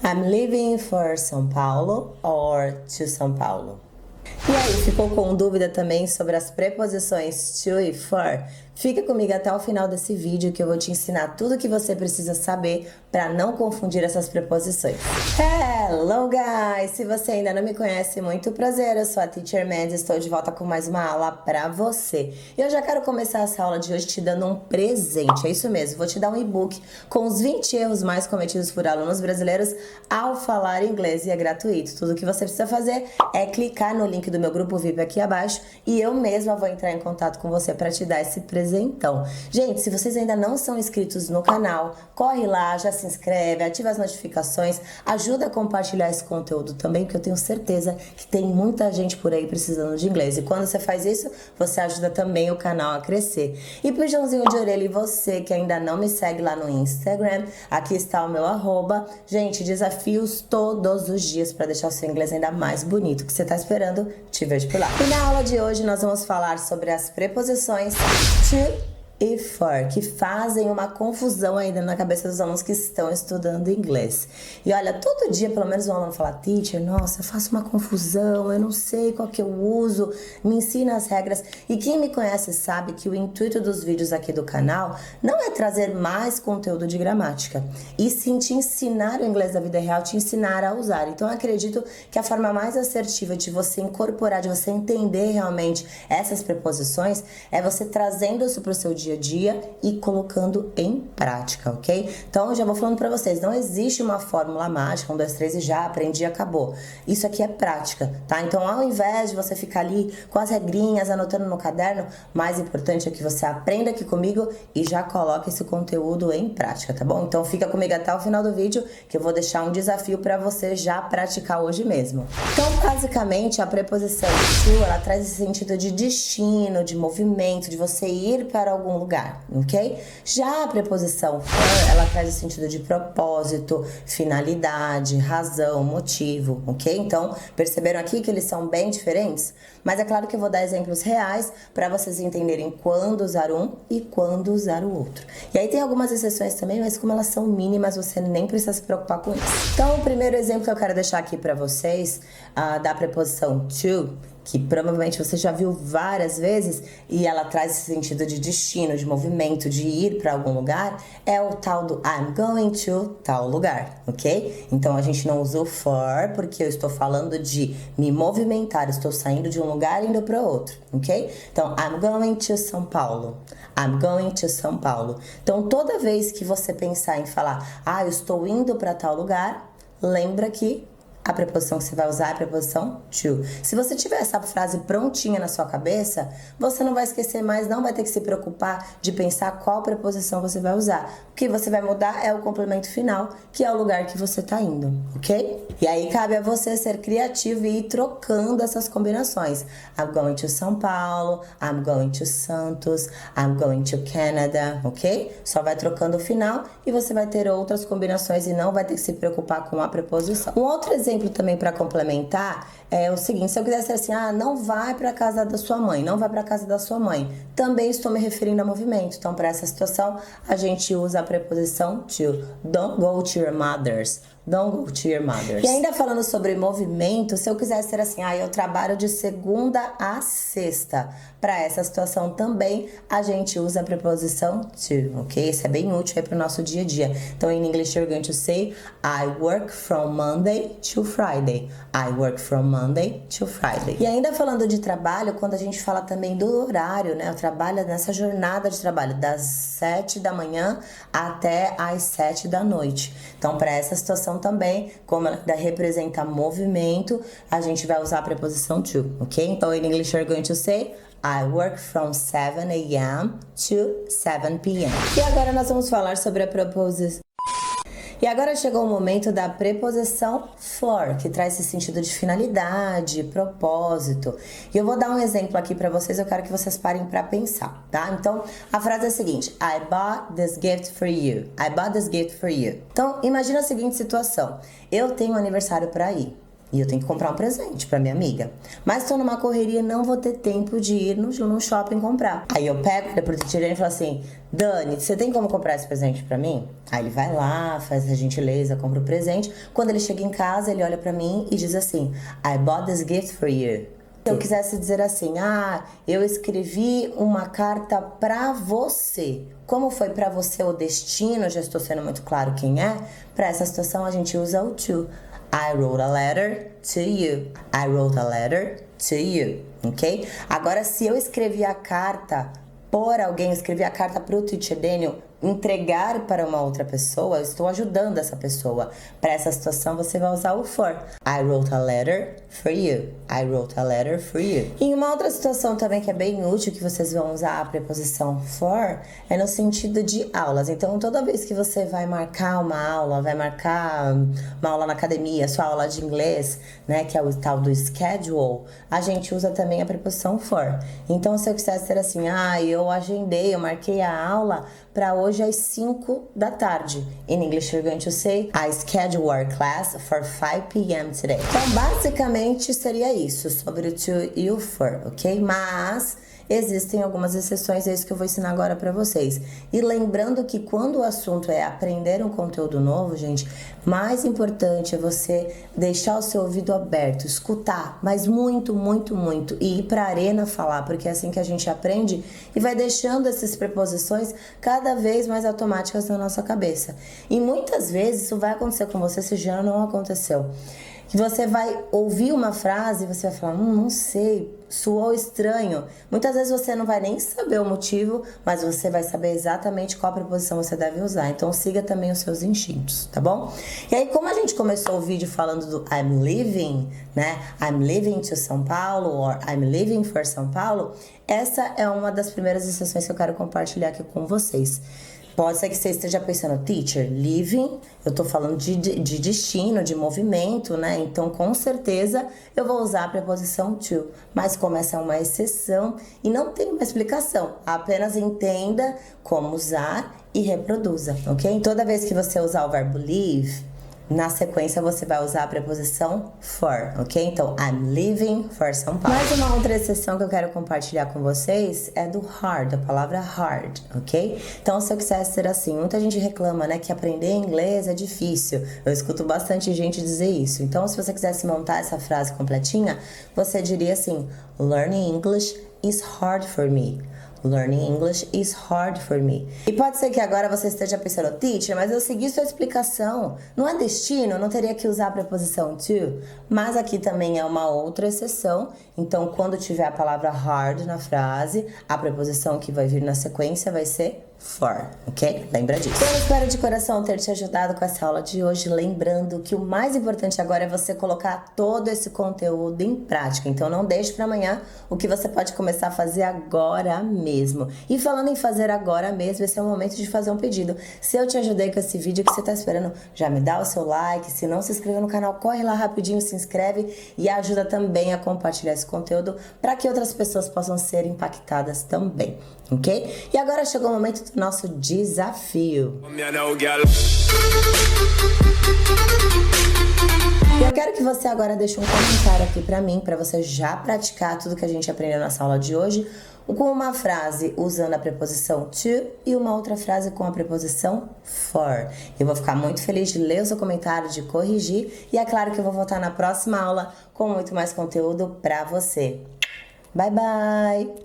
I'm leaving for São Paulo or to São Paulo. E aí, ficou com dúvida também sobre as preposições to e for? Fica comigo até o final desse vídeo que eu vou te ensinar tudo o que você precisa saber para não confundir essas preposições. Hello guys! Se você ainda não me conhece, muito prazer, eu sou a Teacher Mandy, estou de volta com mais uma aula para você. E eu já quero começar essa aula de hoje te dando um presente, é isso mesmo, vou te dar um e-book com os 20 erros mais cometidos por alunos brasileiros ao falar inglês e é gratuito. Tudo que você precisa fazer é clicar no link do meu grupo VIP aqui abaixo e eu mesma vou entrar em contato com você para te dar esse presente. Então, gente, se vocês ainda não são inscritos no canal, corre lá, já se inscreve, ativa as notificações, ajuda a compartilhar esse conteúdo também, porque eu tenho certeza que tem muita gente por aí precisando de inglês. E quando você faz isso, você ajuda também o canal a crescer. E puxãozinho de orelha, e você que ainda não me segue lá no Instagram, aqui está o meu @. Gente, desafios todos os dias para deixar o seu inglês ainda mais bonito. O que você está esperando? Te vejo por lá. E na aula de hoje nós vamos falar sobre as preposições to e for, que fazem uma confusão ainda na cabeça dos alunos que estão estudando inglês. E olha, todo dia pelo menos um aluno fala: teacher, nossa, eu faço uma confusão, eu não sei qual que eu uso, me ensina as regras. E quem me conhece sabe que o intuito dos vídeos aqui do canal não é trazer mais conteúdo de gramática, e sim te ensinar o inglês da vida real, te ensinar a usar. Então eu acredito que a forma mais assertiva de você incorporar, de você entender realmente essas preposições, é você trazendo isso para o seu dia a dia e colocando em prática, ok? Então, eu já vou falando pra vocês, não existe uma fórmula mágica, 1, 2, 3 e já aprendi e acabou. Isso aqui é prática, tá? Então, ao invés de você ficar ali com as regrinhas, anotando no caderno, mais importante é que você aprenda aqui comigo e já coloque esse conteúdo em prática, tá bom? Então, fica comigo até o final do vídeo, que eu vou deixar um desafio pra você já praticar hoje mesmo. Então, basicamente, a preposição to, ela traz esse sentido de destino, de movimento, de você ir para algum lugar, ok? Já a preposição for, ela traz o sentido de propósito, finalidade, razão, motivo, ok? Então, perceberam aqui que eles são bem diferentes? Mas é claro que eu vou dar exemplos reais para vocês entenderem quando usar um e quando usar o outro. E aí tem algumas exceções também, mas como elas são mínimas, você nem precisa se preocupar com isso. Então, o primeiro exemplo que eu quero deixar aqui para vocês, da preposição to, que provavelmente você já viu várias vezes e ela traz esse sentido de destino, de movimento, de ir para algum lugar, é o tal do I'm going to tal lugar, ok? Então a gente não usa o for porque eu estou falando de me movimentar, estou saindo de um lugar e indo para outro, ok? Então I'm going to São Paulo. I'm going to São Paulo. Então toda vez que você pensar em falar, eu estou indo para tal lugar, lembra que a preposição que você vai usar é a preposição to. Se você tiver essa frase prontinha na sua cabeça, você não vai esquecer mais, não vai ter que se preocupar de pensar qual preposição você vai usar. O que você vai mudar é o complemento final, que é o lugar que você está indo, ok? E aí cabe a você ser criativo e ir trocando essas combinações. I'm going to São Paulo, I'm going to Santos, I'm going to Canada, ok? Só vai trocando o final e você vai ter outras combinações e não vai ter que se preocupar com a preposição. Um outro exemplo também para complementar é o seguinte: se eu quiser dizer assim, não vai para casa da sua mãe, não vai para casa da sua mãe, também estou me referindo a movimento. Então, para essa situação, a gente usa a preposição to. Don't go to your mother's. Don't go to your mother's. E ainda falando sobre movimento, se eu quiser ser assim, eu trabalho de segunda a sexta. Para essa situação também, a gente usa a preposição to, ok? Isso é bem útil aí para o nosso dia a dia. Então, em inglês, you're going to say, I work from Monday to Friday. I work from Monday to Friday. E ainda falando de trabalho, quando a gente fala também do horário, né? Eu trabalho nessa jornada de trabalho, das 7 da manhã até às 7 da noite. Então, para essa situação também, como ela representa movimento, a gente vai usar a preposição to, ok? Então, em inglês, you're going to say, I work from 7 a.m. to 7 p.m. E agora nós vamos falar sobre a preposição. E agora chegou o momento da preposição for, que traz esse sentido de finalidade, propósito. E eu vou dar um exemplo aqui pra vocês, eu quero que vocês parem pra pensar, tá? Então, a frase é a seguinte: I bought this gift for you. I bought this gift for you. Então, imagina a seguinte situação: eu tenho um aniversário pra ir. E eu tenho que comprar um presente pra minha amiga. Mas tô numa correria, não vou ter tempo de ir no shopping comprar. Aí eu pego pro teacher e falo assim: Dani, você tem como comprar esse presente pra mim? Aí ele vai lá, faz a gentileza, compra o presente. Quando ele chega em casa, ele olha pra mim e diz assim: I bought this gift for you. Se eu quisesse dizer assim, eu escrevi uma carta pra você. Como foi pra você o destino, já estou sendo muito claro quem é. Pra essa situação a gente usa o to. I wrote a letter to you. I wrote a letter to you, ok? Agora, se eu escrevi a carta por alguém, eu escrevi a carta pro teacher Daniel entregar para uma outra pessoa, eu estou ajudando essa pessoa. Para essa situação, você vai usar o for. I wrote a letter for you. I wrote a letter for you. E uma outra situação também que é bem útil, que vocês vão usar a preposição for, é no sentido de aulas. Então, toda vez que você vai marcar uma aula, vai marcar uma aula na academia, sua aula de inglês, né, que é o tal do schedule, a gente usa também a preposição for. Então, se eu quisesse ser assim, eu agendei, eu marquei a aula para hoje às 5 da tarde. In English, you're going to say, I schedule our class for 5 p.m. today. Então, basicamente, seria isso, sobre o to e o for, ok? Mas existem algumas exceções, é isso que eu vou ensinar agora para vocês. E lembrando que quando o assunto é aprender um conteúdo novo, gente, mais importante é você deixar o seu ouvido aberto, escutar, mas muito, muito, muito, e ir para a arena falar, porque é assim que a gente aprende e vai deixando essas preposições cada vez mais automáticas na nossa cabeça. E muitas vezes isso vai acontecer com você se já não aconteceu. Que você vai ouvir uma frase e você vai falar, não sei, soou estranho. Muitas vezes você não vai nem saber o motivo, mas você vai saber exatamente qual preposição você deve usar. Então siga também os seus instintos, tá bom? E aí, como a gente começou o vídeo falando do I'm leaving, né? I'm leaving to São Paulo, or I'm leaving for São Paulo, essa é uma das primeiras exceções que eu quero compartilhar aqui com vocês. Pode ser que você esteja pensando, teacher, leaving, eu tô falando de destino, de movimento, né? Então, com certeza, eu vou usar a preposição to. Mas como essa é uma exceção e não tem uma explicação, apenas entenda como usar e reproduza, ok? Toda vez que você usar o verbo leave, na sequência você vai usar a preposição for, ok? Então, I'm leaving for São Paulo. Mais uma outra exceção que eu quero compartilhar com vocês é do hard, a palavra hard, ok? Então, se eu quisesse ser assim, muita gente reclama, né, que aprender inglês é difícil. Eu escuto bastante gente dizer isso. Então, se você quisesse montar essa frase completinha, você diria assim, learning English is hard for me. Learning English is hard for me. E pode ser que agora você esteja pensando, teacher, mas eu segui sua explicação. Não é destino, não teria que usar a preposição to? Mas aqui também é uma outra exceção. Então, quando tiver a palavra hard na frase, a preposição que vai vir na sequência vai ser for, ok? Lembra disso. Eu espero de coração ter te ajudado com essa aula de hoje, lembrando que o mais importante agora é você colocar todo esse conteúdo em prática. Então não deixe para amanhã o que você pode começar a fazer agora mesmo. E falando em fazer agora mesmo, esse é o momento de fazer um pedido. Se eu te ajudei com esse vídeo, o que você tá esperando? Já me dá o seu like, se não se inscreveu no canal, corre lá rapidinho, se inscreve e ajuda também a compartilhar esse conteúdo para que outras pessoas possam ser impactadas também, ok? E agora chegou o momento do nosso desafio. Eu quero que você agora deixe um comentário aqui pra mim, pra você já praticar tudo que a gente aprendeu nessa aula de hoje, com uma frase usando a preposição to e uma outra frase com a preposição for. Eu vou ficar muito feliz de ler o seu comentário, de corrigir, e é claro que eu vou voltar na próxima aula com muito mais conteúdo pra você. Bye, bye!